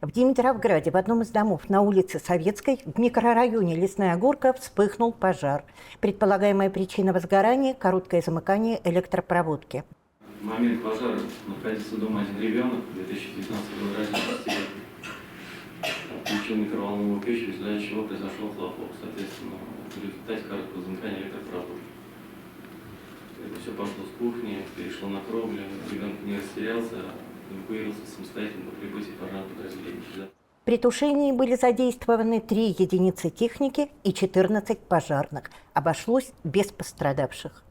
В Димитровграде в одном из домов на улице Советской в микрорайоне Лесная Горка вспыхнул пожар. Предполагаемая причина возгорания – короткое замыкание электропроводки. В момент пожара находился дома один ребенок, 2019 года рождения, включил микроволновую печь, в результате чего произошел хлопок. Соответственно, в результате короткого замыкания электропроводки. Это все пошло с кухни, перешло на кровлю, ребенок не растерялся, эвакуировался самостоятельно по прибытии пожарного подразделения. При тушении были задействованы 3 единицы техники и 14 пожарных. Обошлось без пострадавших.